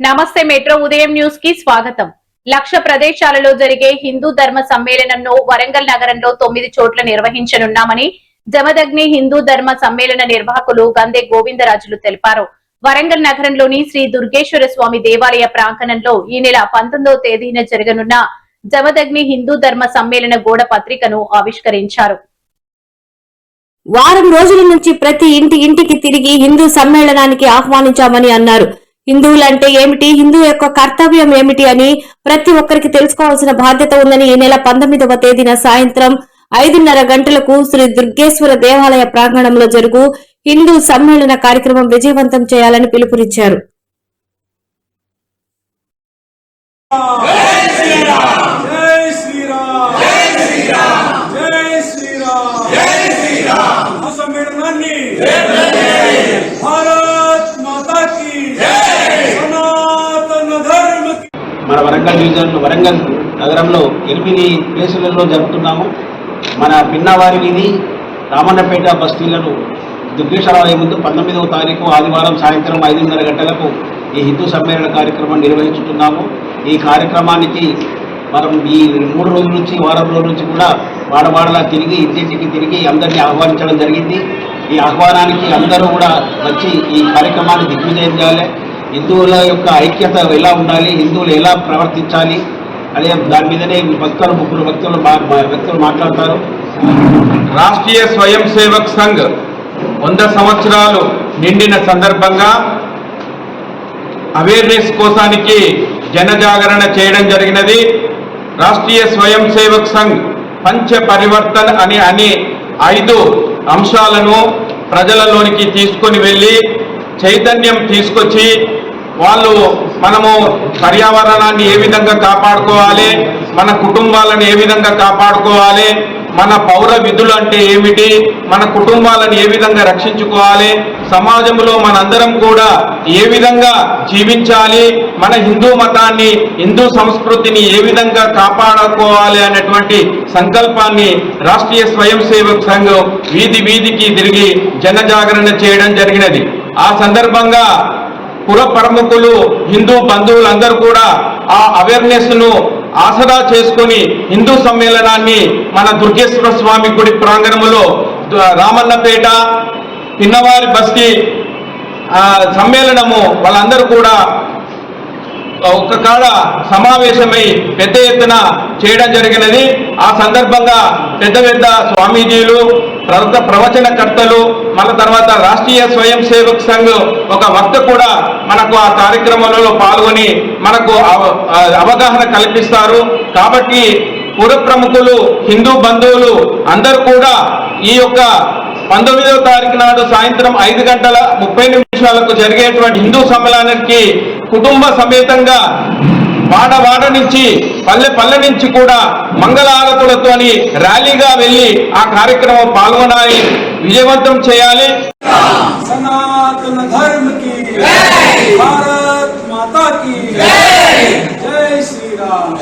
నమస్తే మెట్రో ఉదయం న్యూస్ కి స్వాగతం. లక్ష ప్రదేశాలలో జరిగే హిందూ ధర్మ సమ్మేళనంను వరంగల్ నగరంలో 9 చోట్ల నిర్వహించనున్నామని జమదగ్ని హిందూ ధర్మ సమ్మేళన నిర్వాహకులు గందే గోవిందరాజులు తెలిపారు. వరంగల్ నగరంలోని శ్రీ దుర్గేశ్వర స్వామి దేవాలయ ప్రాంగణంలో ఈ నెల 19వ తేదీన జరగనున్న జమదగ్ని హిందూ ధర్మ సమ్మేళన గోడ పత్రికను ఆవిష్కరించారు. వారం రోజుల నుంచి ప్రతి ఇంటికి తిరిగి హిందూ సమ్మేళనానికి ఆహ్వానించామని అన్నారు. హిందువులంటే ఏమిటి, హిందూ యొక్క కర్తవ్యం ఏమిటి అని ప్రతి ఒక్కరికి తెలుసుకోవాల్సిన బాధ్యత ఉందని ఈ నెల 19వ తేదీన సాయంత్రం 5:30 గంటలకు శ్రీ దుర్గేశ్వర దేవాలయ ప్రాంగణంలో జరుగు హిందూ సమ్మేళన కార్యక్రమం విజయవంతం చేయాలని పిలుపునిచ్చారు. మన వరంగల్ డివిజన్ వరంగల్ నగరంలో 8 ప్లేసులలో జరుపుతున్నాము. మన పిన్నవారి వీధి, రామన్నపేట బస్తీలను దుర్గేశ్వరాలయం ముందు 19వ తారీఖు ఆదివారం సాయంత్రం 5:30 గంటలకు ఈ హిందూ సమ్మేళన కార్యక్రమం నిర్వహించుతున్నాము. ఈ కార్యక్రమానికి మనం ఈ 3 రోజుల నుంచి వారం రోజుల నుంచి కూడా వాడవాడలా తిరిగి ఇంటింటికి తిరిగి అందరినీ ఆహ్వానించడం జరిగింది. ఈ ఆహ్వానానికి అందరూ కూడా వచ్చి ఈ కార్యక్రమాన్ని దిగ్విజయం చేయాలి. హిందువుల యొక్క ఐక్యత ఎలా ఉండాలి, హిందువులు ఎలా ప్రవర్తించాలి అనే దాని మీదనే వ్యక్తులు మాట్లాడతారు. రాష్ట్రీయ స్వయం సేవక్ సంఘ్ 100 సంవత్సరాలు నిండిన సందర్భంగా అవేర్నెస్ కోసానికి జనజాగరణ చేయడం జరిగినది. రాష్ట్రీయ స్వయం సేవక్ సంఘ్ పంచ పరివర్తన్ అని 5 అంశాలను ప్రజలలోనికి తీసుకొని వెళ్ళి చైతన్యం తీసుకొచ్చి మనము పర్యావరణాన్ని ఏ విధంగా కాపాడుకోవాలి, మన కుటుంబాలను ఏ విధంగా కాపాడుకోవాలి, మన పౌర విధులు అంటే ఏమిటి, మన కుటుంబాలను ఏ విధంగా రక్షించుకోవాలి, సమాజంలో మనందరం కూడా ఏ విధంగా జీవించాలి, మన హిందూ మతాన్ని హిందూ సంస్కృతిని ఏ విధంగా కాపాడుకోవాలి అనేటువంటి సంకల్పాన్ని రాష్ట్రీయ స్వయం సేవక్ సంఘ్ వీధి వీధికి తిరిగి జనజాగరణ చేయడం జరిగినది. ఆ సందర్భంగా పుర ప్రముఖులు, హిందూ బంధువులందరూ కూడా ఆ అవేర్నెస్ ను ఆసరా చేసుకుని హిందూ సమ్మేళనాన్ని మన దుర్గేశ్వర స్వామి గుడి ప్రాంగణంలో రామన్నపేట పిన్నవారి బస్తీ సమ్మేళనము వాళ్ళందరూ కూడా ఒక కాడ సమావేశమై పెద్ద ఎత్తున చేయడం జరిగినది. ఆ సందర్భంగా పెద్ద పెద్ద స్వామీజీలు, ప్రవచనకర్తలు, మన తర్వాత రాష్ట్రీయ స్వయం సేవక్ సంఘ్ ఒక వక్త కూడా మనకు ఆ కార్యక్రమంలో పాల్గొని మనకు అవగాహన కల్పిస్తారు. కాబట్టి పుర ప్రముఖులు, హిందూ బంధువులు అందరూ కూడా ఈ యొక్క 19వ తారీఖు నాడు సాయంత్రం 5:30 జరిగేటువంటి హిందూ సమ్మేళనానికి కుటుంబ సమేతంగా వాడ నుంచి పల్లె నుంచి కూడా మంగళారతులతోని ర్యాలీగా వెళ్లి ఆ కార్యక్రమం పాల్గొనాలి, విజయవంతం చేయాలి. సనాతన ధర్మ కి జై, భారత్ మాతా కి జై, జై శ్రీరామ్.